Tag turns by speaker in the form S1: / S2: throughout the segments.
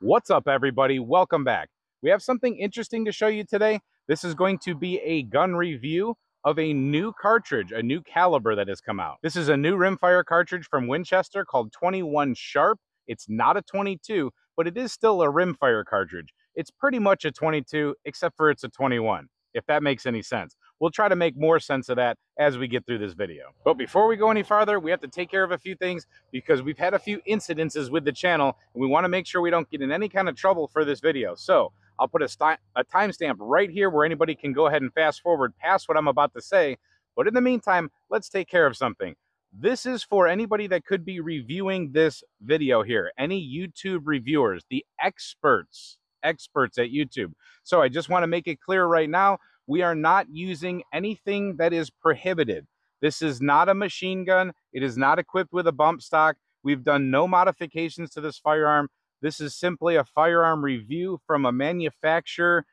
S1: What's up, everybody? Welcome back. We have something interesting to show you today. This is going to be a gun review of a new cartridge, a new caliber that has come out. This is a new rimfire cartridge from Winchester called 21 Sharp. It's not a 22, but it is still a rimfire cartridge. It's pretty much a 22, except for it's a 21, if that makes any sense. We'll try to make more sense of that as we get through this video. But before we go any farther, we have to take care of a few things because we've had a few incidences with the channel and we want to make sure we don't get in any kind of trouble for this video. So I'll put a timestamp right here where anybody can go ahead and fast forward past what I'm about to say. But in the meantime, let's take care of something. This is for anybody that could be reviewing this video here, any YouTube reviewers, the experts at YouTube. So I just want to make it clear right now, we are not using anything that is prohibited. This is not a machine gun. It is not equipped with a bump stock. We've done no modifications to this firearm. This is simply a firearm review from a manufacturer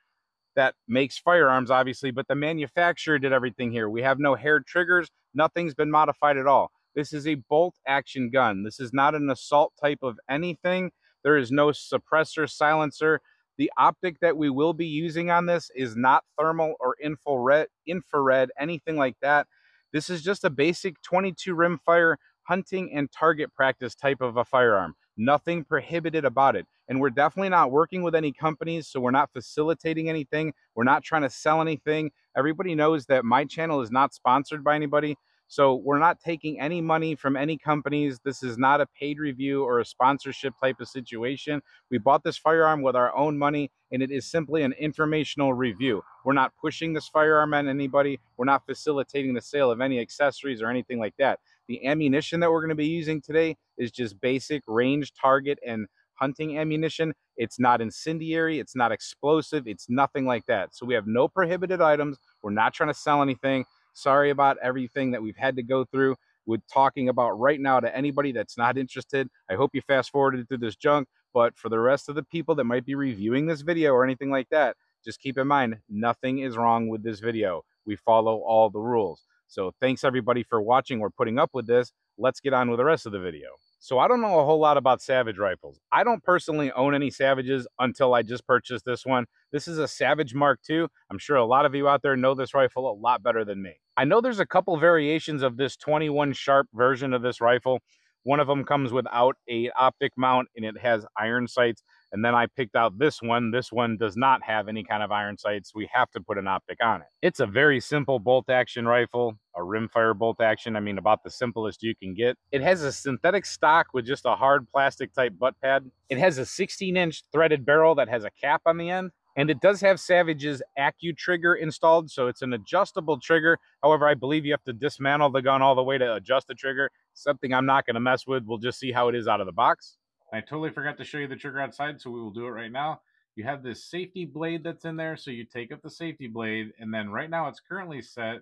S1: that makes firearms, obviously, but the manufacturer did everything here. We have no hair triggers. Nothing's been modified at all. This is a bolt action gun. This is not an assault type of anything. There is no suppressor, silencer. The optic that we will be using on this is not thermal or infrared, anything like that. This is just a basic 22 rimfire hunting and target practice type of a firearm. Nothing prohibited about it. And we're definitely not working with any companies, so we're not facilitating anything. We're not trying to sell anything. Everybody knows that my channel is not sponsored by anybody. So we're not taking any money from any companies. This is not a paid review or a sponsorship type of situation. We bought this firearm with our own money, and it is simply an informational review. We're not pushing this firearm on anybody. We're not facilitating the sale of any accessories or anything like that. The ammunition that we're going to be using today is just basic range, target, and hunting ammunition. It's not incendiary. It's not explosive. It's nothing like that. So we have no prohibited items. We're not trying to sell anything. Sorry about everything that we've had to go through with talking about right now to anybody that's not interested. I hope you fast forwarded through this junk, but for the rest of the people that might be reviewing this video or anything like that, just keep in mind, nothing is wrong with this video. We follow all the rules. So thanks everybody for watching or putting up with this. Let's get on with the rest of the video. So I don't know a whole lot about Savage rifles. I don't personally own any Savages until I just purchased this one. This is a Savage Mark II. I'm sure a lot of you out there know this rifle a lot better than me. I know there's a couple variations of this 21 Sharp version of this rifle. One of them comes without a optic mount and it has iron sights. And then I picked out this one. This one does not have any kind of iron sights. We have to put an optic on it. It's a very simple bolt action rifle, a rimfire bolt action. I mean, about the simplest you can get. It has a synthetic stock with just a hard plastic type butt pad. It has a 16-inch threaded barrel that has a cap on the end. And it does have Savage's AccuTrigger installed, so it's an adjustable trigger. However, I believe you have to dismantle the gun all the way to adjust the trigger. Something I'm not going to mess with. We'll just see how it is out of the box. I totally forgot to show you the trigger outside, so we will do it right now. You have this safety blade that's in there, so you take up the safety blade, and then right now it's currently set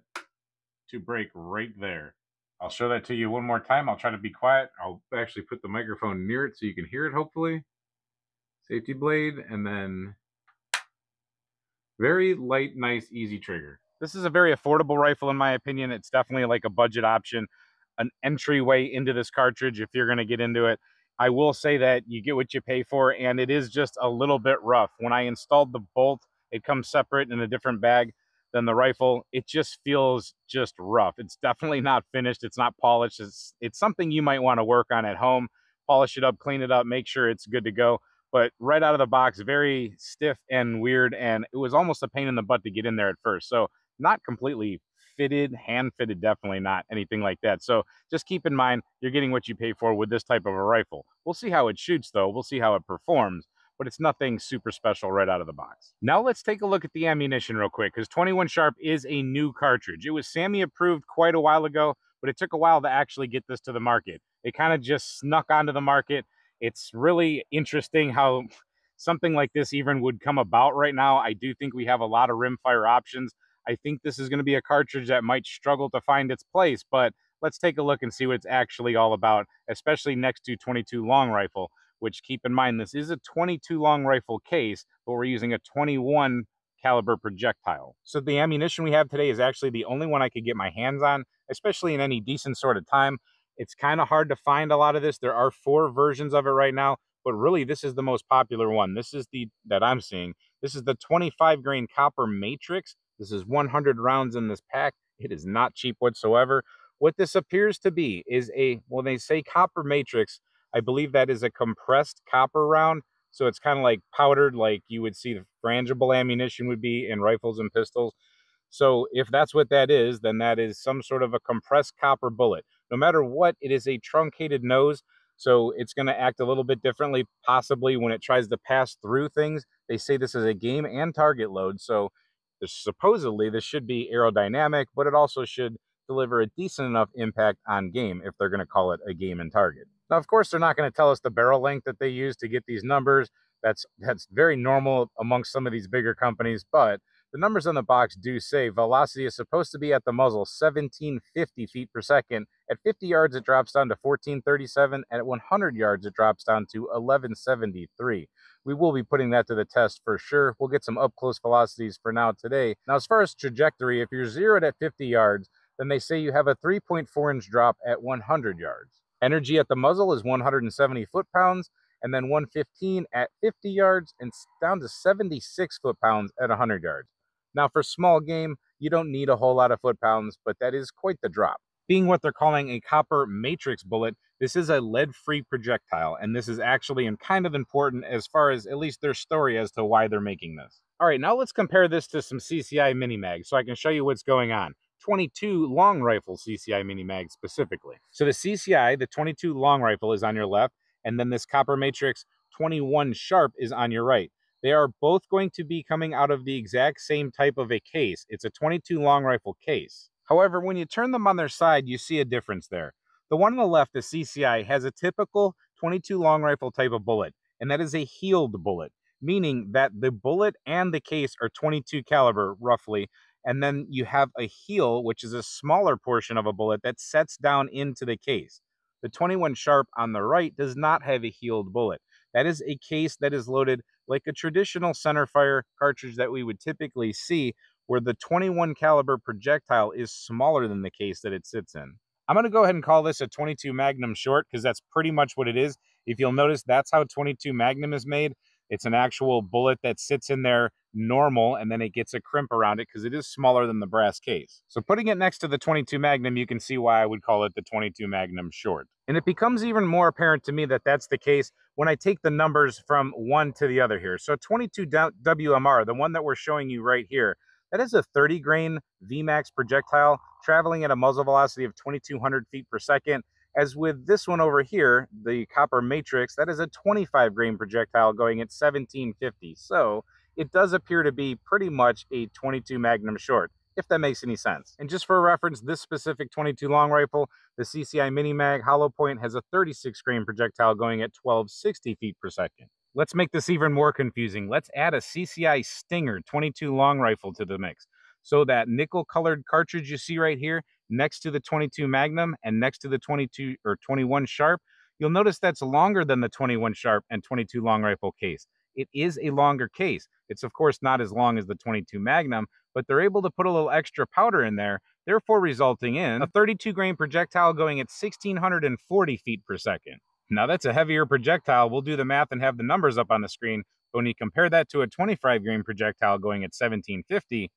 S1: to break right there. I'll show that to you one more time. I'll try to be quiet. I'll actually put the microphone near it so you can hear it, hopefully. Safety blade, and then very light, nice, easy trigger. This is a very affordable rifle in my opinion. It's definitely like a budget option, an entryway into this cartridge if you're going to get into it. I will say that you get what you pay for, and it is just a little bit rough. When I installed the bolt, it comes separate in a different bag than the rifle. It just feels just rough. It's definitely not finished. It's not polished. It's something you might want to work on at home. Polish it up, clean it up, make sure it's good to go. But right out of the box, very stiff and weird, and it was almost a pain in the butt to get in there at first. So not completely fitted, hand fitted, definitely not anything like that. So just keep in mind, you're getting what you pay for with this type of a rifle. We'll see how it shoots though. We'll see how it performs, but it's nothing super special right out of the box. Now let's take a look at the ammunition real quick, because 21 Sharp is a new cartridge. It was SAMI approved quite a while ago, but it took a while to actually get this to the market. It kind of just snuck onto the market. It's really interesting how something like this even would come about right now. I do think we have a lot of rimfire options. I think this is going to be a cartridge that might struggle to find its place, but let's take a look and see what it's actually all about, especially next to 22 long rifle, which keep in mind, this is a 22 long rifle case, but we're using a 21 caliber projectile. So the ammunition we have today is actually the only one I could get my hands on, especially in any decent sort of time. It's kind of hard to find a lot of this. There are 4 versions of it right now, but really this is the most popular one. This is the that I'm seeing. This is the 25 grain copper matrix. This is 100 rounds in this pack. It is not cheap whatsoever. What this appears to be is a, when they say copper matrix, I believe that is a compressed copper round. So it's kind of like powdered, like you would see the frangible ammunition would be in rifles and pistols. So if that's what that is, then that is some sort of a compressed copper bullet. No matter what, it is a truncated nose, so it's going to act a little bit differently, possibly when it tries to pass through things. They say this is a game and target load, so supposedly this should be aerodynamic, but it also should deliver a decent enough impact on game if they're going to call it a game and target. Now, of course, they're not going to tell us the barrel length that they use to get these numbers. That's very normal amongst some of these bigger companies, but the numbers on the box do say velocity is supposed to be at the muzzle 1750 feet per second. At 50 yards, it drops down to 1437. And at 100 yards, it drops down to 1173. We will be putting that to the test for sure. We'll get some up-close velocities for now today. Now, as far as trajectory, if you're zeroed at 50 yards, then they say you have a 3.4-inch drop at 100 yards. Energy at the muzzle is 170 foot-pounds, and then 115 at 50 yards, and down to 76 foot-pounds at 100 yards. Now, for small game, you don't need a whole lot of foot-pounds, but that is quite the drop. Being what they're calling a copper matrix bullet, this is a lead-free projectile, and this is actually kind of important as far as at least their story as to why they're making this. All right, now let's compare this to some CCI mini mags so I can show you what's going on. 22 long rifle CCI mini mag specifically. So the CCI, the 22 long rifle, is on your left, and then this copper matrix 21 sharp is on your right. They are both going to be coming out of the exact same type of a case. It's a 22 long rifle case. However, when you turn them on their side, you see a difference there. The one on the left, the CCI, has a typical 22 long rifle type of bullet, and that is a heeled bullet, meaning that the bullet and the case are 22 caliber roughly, and then you have a heel, which is a smaller portion of a bullet that sets down into the case. The 21 sharp on the right does not have a heeled bullet. That is a case that is loaded like a traditional centerfire cartridge that we would typically see, where the 21 caliber projectile is smaller than the case that it sits in. I'm going to go ahead and call this a 22 Magnum short because that's pretty much what it is. If you'll notice, that's how 22 Magnum is made. It's an actual bullet that sits in there normal, and then it gets a crimp around it because it is smaller than the brass case. So putting it next to the 22 Magnum, you can see why I would call it the 22 Magnum short. And it becomes even more apparent to me that that's the case when I take the numbers from one to the other here. So 22 WMR, the one that we're showing you right here, that is a 30 grain VMAX projectile traveling at a muzzle velocity of 2,200 feet per second. As with this one over here, the copper matrix, that is a 25 grain projectile going at 1750. So it does appear to be pretty much a 22 Magnum short, if that makes any sense. And just for reference, this specific 22 long rifle, the CCI Mini Mag hollow point, has a 36 grain projectile going at 1260 feet per second. Let's make this even more confusing. Let's add a CCI Stinger 22 long rifle to the mix. So that nickel colored cartridge you see right here next to the 22 Magnum and next to the 22 or 21 sharp, you'll notice that's longer than the 21 sharp and 22 long rifle case. It is a longer case. It's of course not as long as the 22 Magnum, but they're able to put a little extra powder in there, therefore resulting in a 32 grain projectile going at 1640 feet per second. Now that's a heavier projectile. We'll do the math and have the numbers up on the screen. But when you compare that to a 25 grain projectile going at 1750,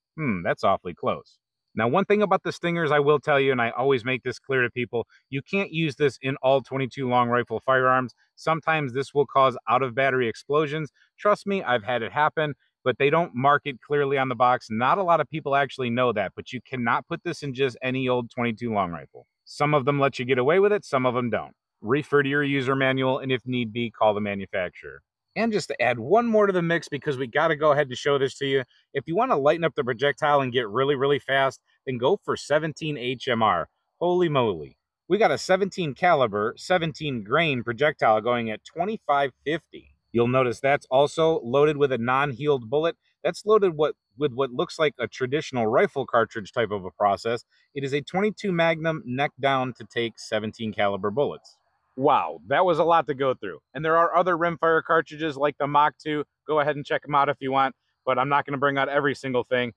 S1: that's awfully close. Now, one thing about the Stingers I will tell you, and I always make this clear to people, you can't use this in all 22 long rifle firearms. Sometimes this will cause out of battery explosions. Trust me, I've had it happen, but they don't mark it clearly on the box. Not a lot of people actually know that, but you cannot put this in just any old 22 long rifle. Some of them let you get away with it, some of them don't. Refer to your user manual, and if need be, call the manufacturer. And just to add one more to the mix, because we got to go ahead and show this to you, if you want to lighten up the projectile and get really, really fast, then go for 17 HMR. Holy moly. We got a 17 caliber, 17 grain projectile going at 2550. You'll notice that's also loaded with a non-heeled bullet. That's loaded with what looks like a traditional rifle cartridge type of a process. It is a 22 Magnum neck down to take 17 caliber bullets. Wow, that was a lot to go through. And there are other Rimfire cartridges like the Mach 2. Go ahead and check them out if you want, but I'm not going to bring out every single thing.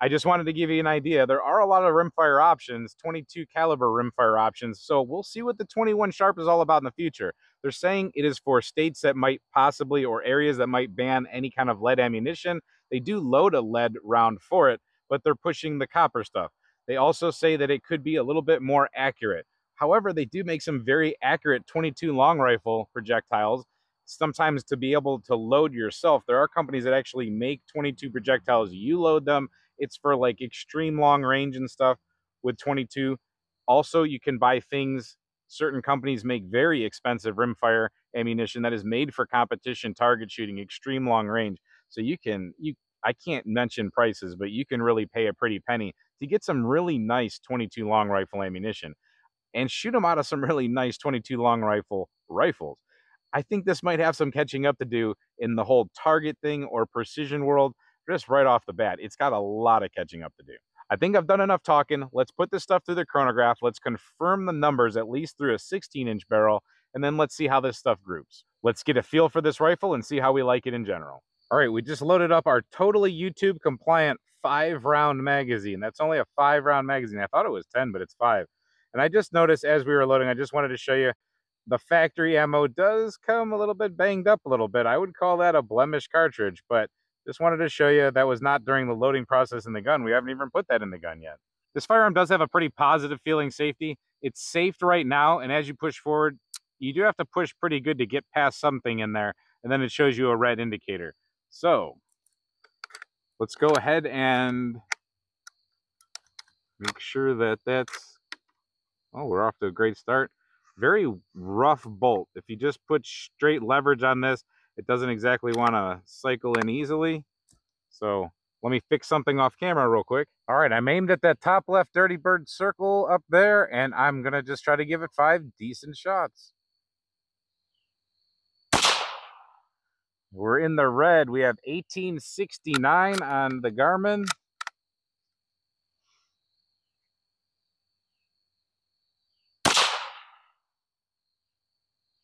S1: I just wanted to give you an idea. There are a lot of rimfire options, 22 caliber rimfire options. So we'll see what the 21 Sharp is all about in the future. They're saying it is for states that might possibly, or areas that might ban any kind of lead ammunition. They do load a lead round for it, but they're pushing the copper stuff. They also say that it could be a little bit more accurate. However, they do make some very accurate 22 long rifle projectiles. Sometimes to be able to load yourself, there are companies that actually make 22 projectiles. You load them. It's for like extreme long range and stuff with 22. Also, you can buy things. Certain companies make very expensive rimfire ammunition that is made for competition target shooting, extreme long range. So I can't mention prices, but you can really pay a pretty penny to get some really nice 22 long rifle ammunition and shoot them out of some really nice 22 long rifles. I think this might have some catching up to do in the whole target thing or precision world. Just right off the bat, it's got a lot of catching up to do. I think I've done enough talking. Let's put this stuff through the chronograph. Let's confirm the numbers, at least through a 16-inch barrel, and then let's see how this stuff groups. Let's get a feel for this rifle and see how we like it in general. All right, we just loaded up our totally YouTube compliant 5-round magazine. That's only a 5-round magazine. I thought it was 10, but it's 5. And I just noticed as we were loading, I just wanted to show you the factory ammo does come a little bit banged up a little bit. I would call that a blemished cartridge, but just wanted to show you that was not during the loading process in the gun. We haven't even put that in the gun yet. This firearm does have a pretty positive feeling safety. It's safed right now, and as you push forward, you do have to push pretty good to get past something in there, and then it shows you a red indicator. So let's go ahead and make sure that that's, oh, we're off to a great start. Very rough bolt. If you just put straight leverage on this, it doesn't exactly want to cycle in easily. So let me fix something off camera real quick. All right, I'm aimed at that top left Dirty Bird circle up there, and I'm gonna just try to give it 5 decent shots. We're in the red. We have 1869 on the Garmin.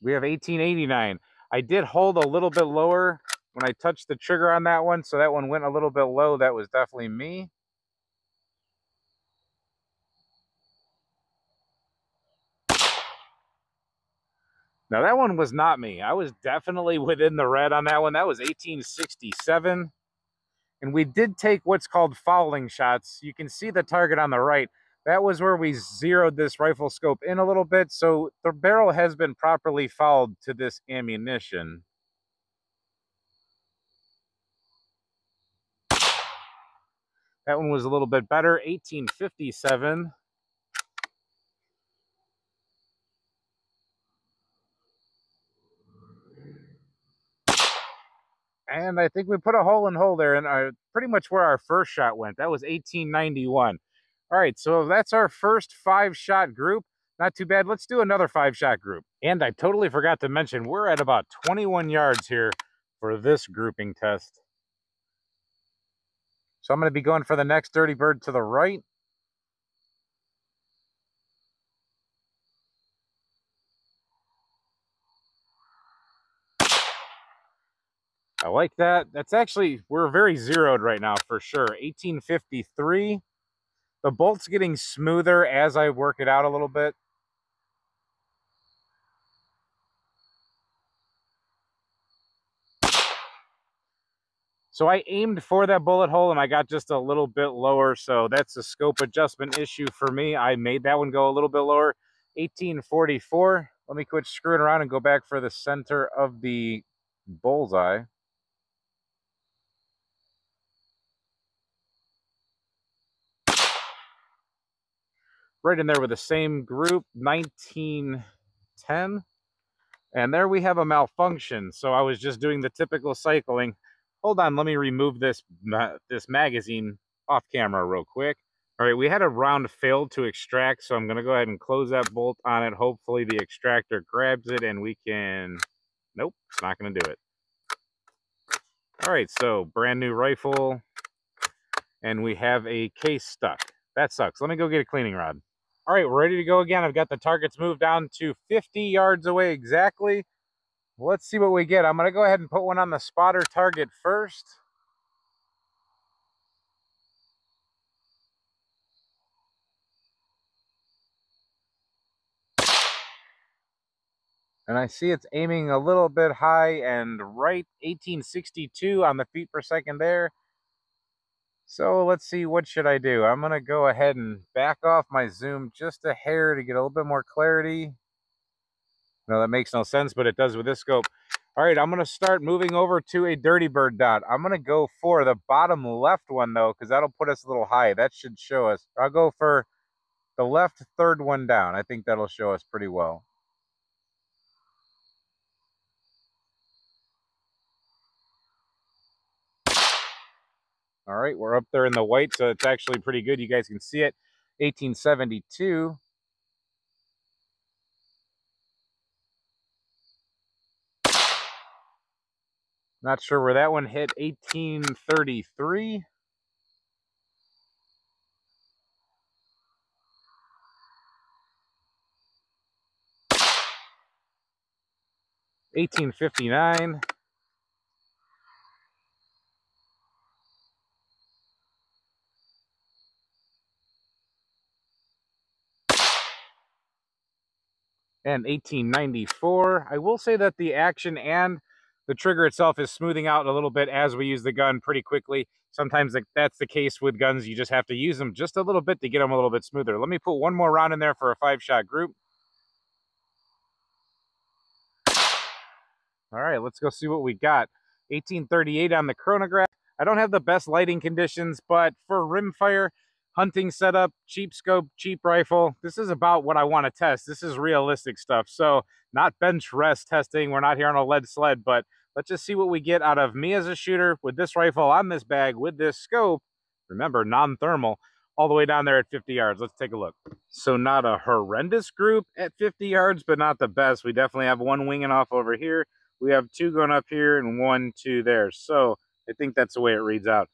S1: We have 1889. I did hold a little bit lower when I touched the trigger on that one, so that one went a little bit low. That was definitely me. Now that one was not me. I was definitely within the red on that one. That was 1867. And we did take what's called fouling shots. You can see the target on the right. That was where we zeroed this rifle scope in a little bit, so the barrel has been properly fouled to this ammunition. That one was a little bit better, 1857. And I think we put a hole in hole there, and pretty much where our first shot went. That was 1891. All right, so that's our first 5-shot group. Not too bad. Let's do another 5-shot group. And I totally forgot to mention, we're at about 21 yards here for this grouping test. So I'm going to be going for the next Dirty Bird to the right. I like that. That's actually, we're very zeroed right now for sure. 1853. The bolt's getting smoother as I work it out a little bit. So I aimed for that bullet hole and I got just a little bit lower. So that's a scope adjustment issue for me. I made that one go a little bit lower. 1844. Let me quit screwing around and go back for the center of the bullseye. Right in there with the same group, 1910. And there we have a malfunction. So I was just doing the typical cycling. Hold on, let me remove this magazine off camera real quick. All right, we had a round failed to extract, so I'm going to go ahead and close that bolt on it. Hopefully the extractor grabs it and we can... Nope, it's not going to do it. All right, so brand new rifle, and we have a case stuck. That sucks. Let me go get a cleaning rod. All right, we're ready to go again. I've got the targets moved down to 50 yards away exactly. Let's see what we get. I'm going to go ahead and put one on the spotter target first. And I see it's aiming a little bit high and right 1862 on the feet per second there. So let's see, what should I do? I'm gonna go ahead and back off my zoom just a hair to get a little bit more clarity. No, that makes no sense, but it does with this scope. All right, I'm gonna start moving over to a dirty bird dot. I'm gonna go for the bottom left one though, because that'll put us a little high. That should show us. I'll go for the left third one down. I think that'll show us pretty well. All right, we're up there in the white, so it's actually pretty good. You guys can see it. 1872. Not sure where that one hit. 1833. 1859. And 1894. I will say that the action and the trigger itself is smoothing out a little bit as we use the gun pretty quickly. Sometimes that's the case with guns. You just have to use them just a little bit to get them a little bit smoother. Let me put one more round in there for a 5-shot group. All right, let's go see what we got. 1838 on the chronograph. I don't have the best lighting conditions, but for rimfire, hunting setup, cheap scope, cheap rifle, this is about what I want to test. This is realistic stuff. So not bench rest testing. We're not here on a lead sled, but let's just see what we get out of me as a shooter with this rifle on this bag with this scope. Remember, non-thermal, all the way down there at 50 yards. Let's take a look. So not a horrendous group at 50 yards, but not the best. We definitely have one winging off over here. We have two going up here and 1, 2 there. So I think that's the way it reads out.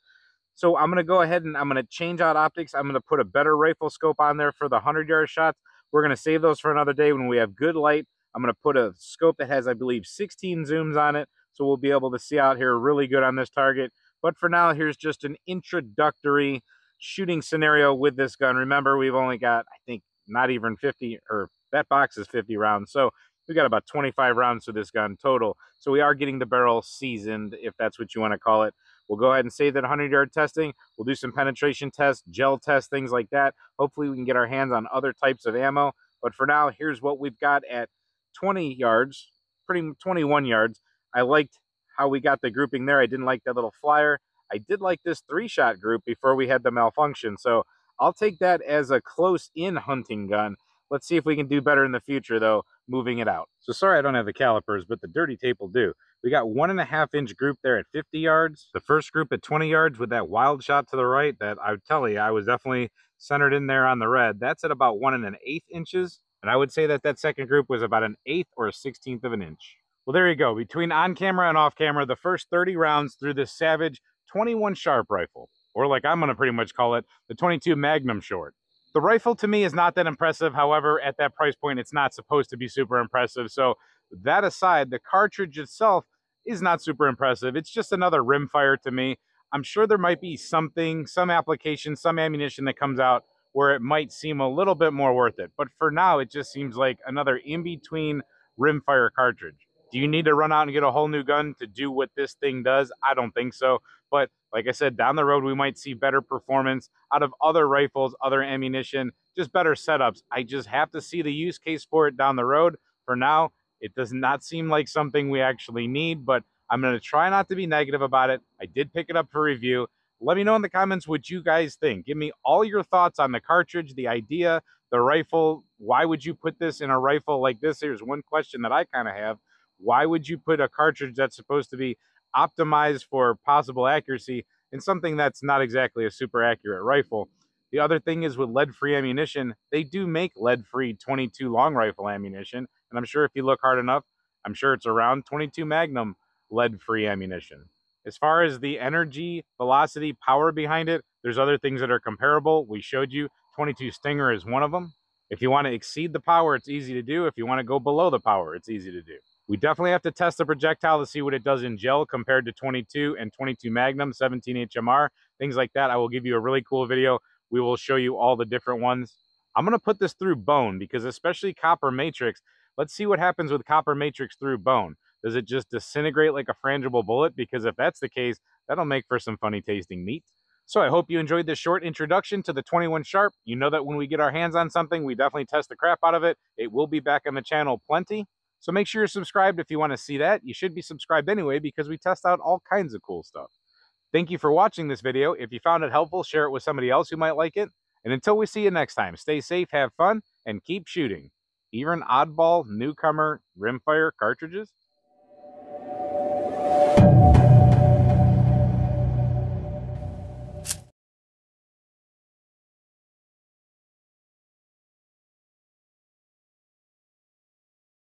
S1: So I'm going to go ahead and I'm going to change out optics. I'm going to put a better rifle scope on there for the 100-yard shots. We're going to save those for another day when we have good light. I'm going to put a scope that has, I believe, 16 zooms on it. So we'll be able to see out here really good on this target. But for now, here's just an introductory shooting scenario with this gun. Remember, we've only got, I think, not even 50, or that box is 50 rounds. So we got about 25 rounds to this gun total. So we are getting the barrel seasoned, if that's what you want to call it. We'll go ahead and save that 100-yard testing. We'll do some penetration tests, gel tests, things like that. Hopefully we can get our hands on other types of ammo. But for now, here's what we've got at 20 yards, 21 yards. I liked how we got the grouping there. I didn't like that little flyer. I did like this 3-shot group before we had the malfunction. So I'll take that as a close-in hunting gun. Let's see if we can do better in the future, though, moving it out. So sorry I don't have the calipers, but the dirty tape will do. We got 1.5-inch group there at 50 yards. The first group at 20 yards with that wild shot to the right that I would tell you, I was definitely centered in there on the red. That's at about 1.125 inches. And I would say that that second group was about 1/8 or 1/16 of an inch. Well, there you go. Between on camera and off camera, the first 30 rounds through this Savage 21 Sharp rifle, or like I'm going to pretty much call it, the 22 Magnum Short. The rifle to me is not that impressive. However, at that price point, it's not supposed to be super impressive. So that aside, the cartridge itself is not super impressive. It's just another rimfire to me. I'm sure there might be something, some application, some ammunition that comes out where it might seem a little bit more worth it. But for now, it just seems like another in-between rimfire cartridge. Do you need to run out and get a whole new gun to do what this thing does? I don't think so. But like I said, down the road, we might see better performance out of other rifles, other ammunition, just better setups. I just have to see the use case for it down the road. For now, it does not seem like something we actually need, but I'm going to try not to be negative about it. I did pick it up for review. Let me know in the comments what you guys think. Give me all your thoughts on the cartridge, the idea, the rifle. Why would you put this in a rifle like this? Here's one question that I kind of have. Why would you put a cartridge that's supposed to be optimized for possible accuracy in something that's not exactly a super accurate rifle? The other thing is with lead-free ammunition, they do make lead-free 22 long rifle ammunition. And I'm sure if you look hard enough, I'm sure it's around 22 Magnum lead-free ammunition. As far as the energy, velocity, power behind it, there's other things that are comparable. We showed you 22 Stinger is one of them. If you want to exceed the power, it's easy to do. If you want to go below the power, it's easy to do. We definitely have to test the projectile to see what it does in gel compared to 22 and 22 Magnum, 17 HMR, things like that. I will give you a really cool video. We will show you all the different ones. I'm going to put this through bone because especially copper matrix, Let's see what happens with copper matrix through bone. Does it just disintegrate like a frangible bullet? Because if that's the case, that'll make for some funny tasting meat. So I hope you enjoyed this short introduction to the 21 Sharp. You know that when we get our hands on something, we definitely test the crap out of it. It will be back on the channel plenty. So make sure you're subscribed if you want to see that. You should be subscribed anyway because we test out all kinds of cool stuff. Thank you for watching this video. If you found it helpful, share it with somebody else who might like it. And until we see you next time, stay safe, have fun, and keep shooting. Even oddball newcomer rimfire cartridges.